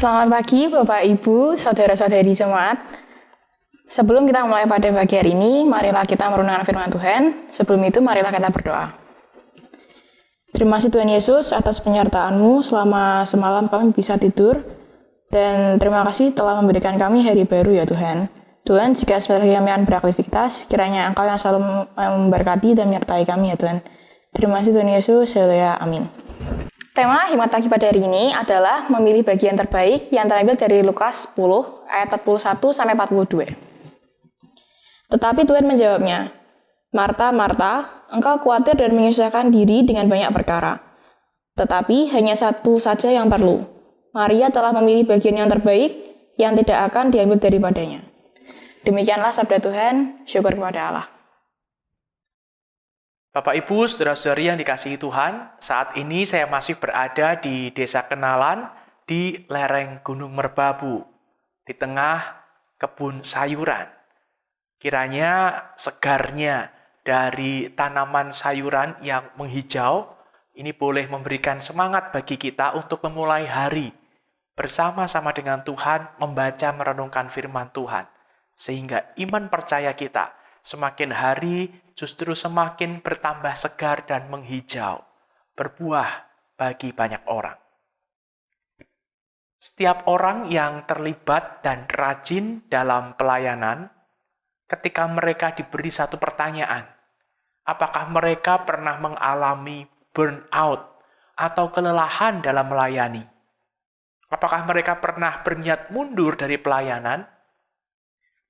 Selamat pagi Bapak Ibu, Saudara-saudari jemaat. Sebelum kita mulai pada pagi hari ini, marilah kita merenungkan firman Tuhan. Sebelum itu, marilah kita berdoa. Terima kasih Tuhan Yesus atas penyertaan-Mu selama semalam kami bisa tidur. Dan terima kasih telah memberikan kami hari baru ya Tuhan. Tuhan, jika sebenarnya kami akan beraktivitas, kiranya Engkau yang selalu memberkati dan menyertai kami ya Tuhan. Terima kasih Tuhan Yesus, haleluya, amin. Tema Hikmat Pagi pada hari ini adalah memilih bagian terbaik yang terambil dari Lukas 10 ayat 41-42. Tetapi Tuhan menjawabnya, Marta, Marta, engkau khawatir dan menyusahkan diri dengan banyak perkara. Tetapi hanya satu saja yang perlu. Maria telah memilih bagian yang terbaik yang tidak akan diambil daripadanya. Demikianlah sabda Tuhan, syukur kepada Allah. Bapak Ibu, saudara-saudari yang dikasihi Tuhan, saat ini saya masih berada di Desa Kenalan di lereng Gunung Merbabu, di tengah kebun sayuran. Kiranya segarnya dari tanaman sayuran yang menghijau, ini boleh memberikan semangat bagi kita untuk memulai hari bersama-sama dengan Tuhan, membaca merenungkan firman Tuhan. Sehingga iman percaya kita semakin hari justru semakin bertambah segar dan menghijau, berbuah bagi banyak orang. Setiap orang yang terlibat dan rajin dalam pelayanan, ketika mereka diberi satu pertanyaan, apakah mereka pernah mengalami burnout atau kelelahan dalam melayani? Apakah mereka pernah berniat mundur dari pelayanan?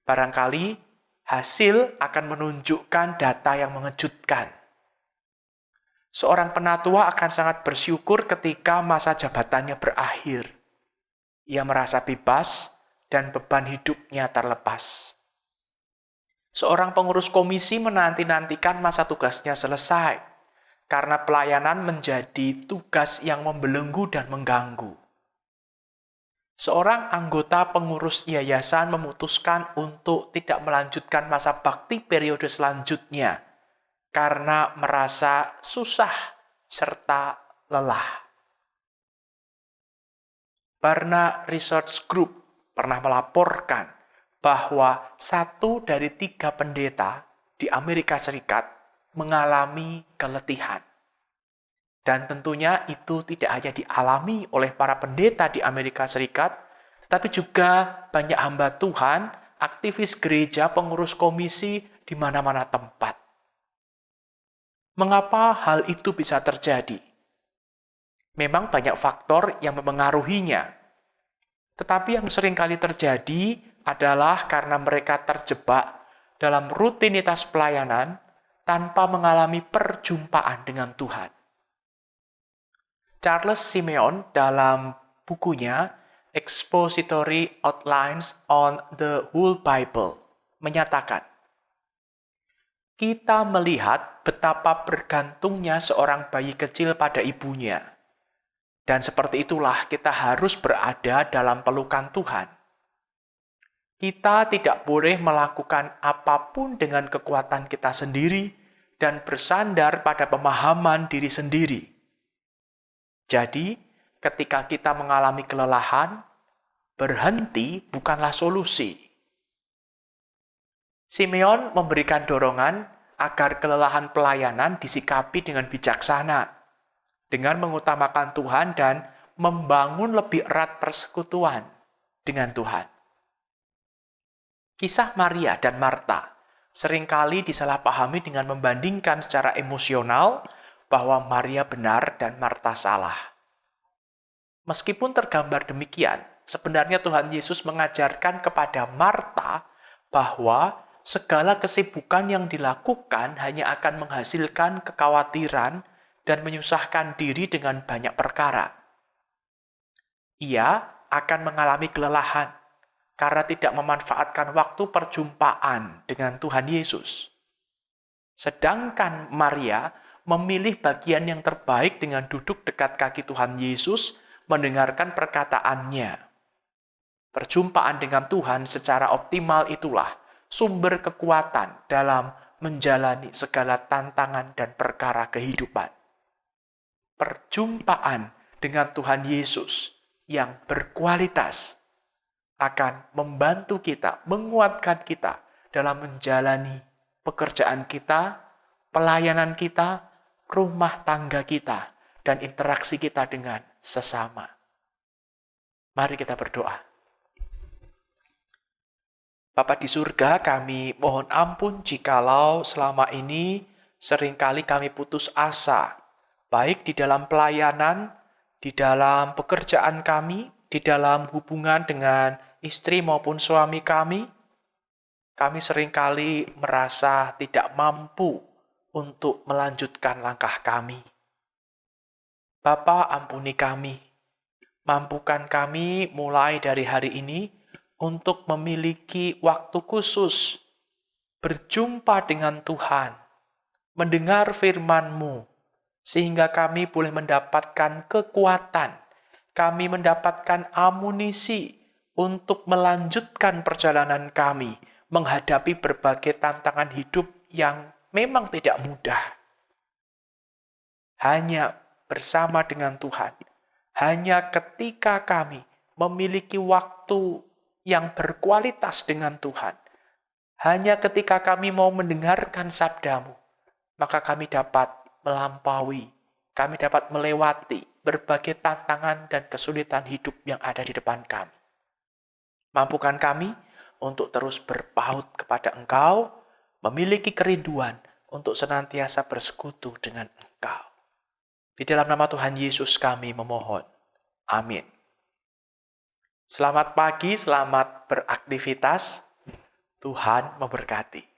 Barangkali hasil akan menunjukkan data yang mengejutkan. Seorang penatua akan sangat bersyukur ketika masa jabatannya berakhir. Ia merasa bebas dan beban hidupnya terlepas. Seorang pengurus komisi menanti-nantikan masa tugasnya selesai, karena pelayanan menjadi tugas yang membelenggu dan mengganggu. Seorang anggota pengurus yayasan memutuskan untuk tidak melanjutkan masa bakti periode selanjutnya karena merasa susah serta lelah. Barna Research Group pernah melaporkan bahwa 1 dari 3 pendeta di Amerika Serikat mengalami keletihan. Dan tentunya itu tidak hanya dialami oleh para pendeta di Amerika Serikat, tetapi juga banyak hamba Tuhan, aktivis gereja, pengurus komisi di mana-mana tempat. Mengapa hal itu bisa terjadi? Memang banyak faktor yang memengaruhinya. Tetapi yang sering kali terjadi adalah karena mereka terjebak dalam rutinitas pelayanan tanpa mengalami perjumpaan dengan Tuhan. Charles Simeon dalam bukunya Expository Outlines on the Whole Bible menyatakan, kita melihat betapa bergantungnya seorang bayi kecil pada ibunya. Dan seperti itulah kita harus berada dalam pelukan Tuhan. Kita tidak boleh melakukan apapun dengan kekuatan kita sendiri dan bersandar pada pemahaman diri sendiri. Jadi, ketika kita mengalami kelelahan, berhenti bukanlah solusi. Simeon memberikan dorongan agar kelelahan pelayanan disikapi dengan bijaksana, dengan mengutamakan Tuhan dan membangun lebih erat persekutuan dengan Tuhan. Kisah Maria dan Marta seringkali disalahpahami dengan membandingkan secara emosional bahwa Maria benar dan Marta salah. Meskipun tergambar demikian, sebenarnya Tuhan Yesus mengajarkan kepada Marta bahwa segala kesibukan yang dilakukan hanya akan menghasilkan kekhawatiran dan menyusahkan diri dengan banyak perkara. Ia akan mengalami kelelahan karena tidak memanfaatkan waktu perjumpaan dengan Tuhan Yesus. Sedangkan Maria memilih bagian yang terbaik dengan duduk dekat kaki Tuhan Yesus, mendengarkan perkataannya. Perjumpaan dengan Tuhan secara optimal itulah sumber kekuatan dalam menjalani segala tantangan dan perkara kehidupan. Perjumpaan dengan Tuhan Yesus yang berkualitas akan membantu kita, menguatkan kita dalam menjalani pekerjaan kita, pelayanan kita, rumah tangga kita, dan interaksi kita dengan sesama. Mari kita berdoa. Bapa di surga, kami mohon ampun jikalau selama ini seringkali kami putus asa, baik di dalam pelayanan, di dalam pekerjaan kami, di dalam hubungan dengan istri maupun suami kami seringkali merasa tidak mampu untuk melanjutkan langkah kami. Bapa, ampuni kami. Mampukan kami mulai dari hari ini untuk memiliki waktu khusus berjumpa dengan Tuhan, mendengar firman-Mu, sehingga kami boleh mendapatkan kekuatan, kami mendapatkan amunisi untuk melanjutkan perjalanan kami, menghadapi berbagai tantangan hidup yang memang tidak mudah. Hanya bersama dengan Tuhan, hanya ketika kami memiliki waktu yang berkualitas dengan Tuhan, hanya ketika kami mau mendengarkan sabda-Mu, maka kami dapat melampaui, kami dapat melewati berbagai tantangan dan kesulitan hidup yang ada di depan kami. Mampukan kami untuk terus berpaut kepada Engkau, memiliki kerinduan untuk senantiasa bersekutu dengan Engkau. Di dalam nama Tuhan Yesus kami memohon. Amin. Selamat pagi, selamat beraktivitas. Tuhan memberkati.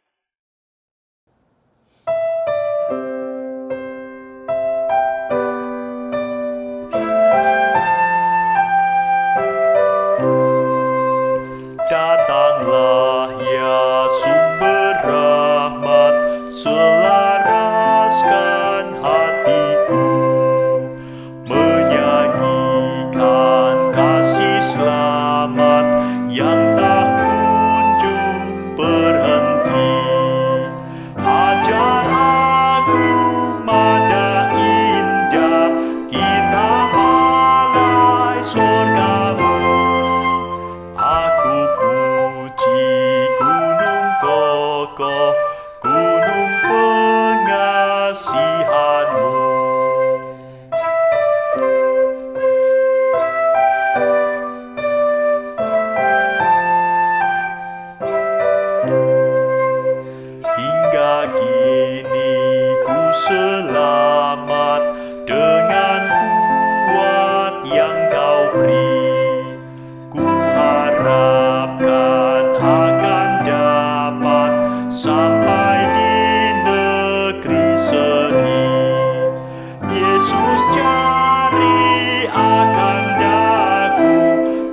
Datanglah ya sumber rahmat, selaraskan hatiku, menyanyikan kasih selamat yang tak kunjung berhenti. Ajar aku mada indah, kita malai surgamu. Aku puji gunung kokoh, gunung pengasihan-Mu. Hingga kini ku selamat dengan kuat yang Kau beri. Ku harapkan akan dapat sampai di negeri seri. Yesus cari akan daku,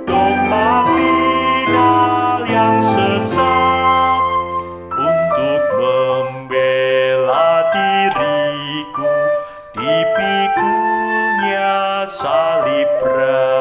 domba final yang sesat, untuk membela diriku, dipikulnya salib berat.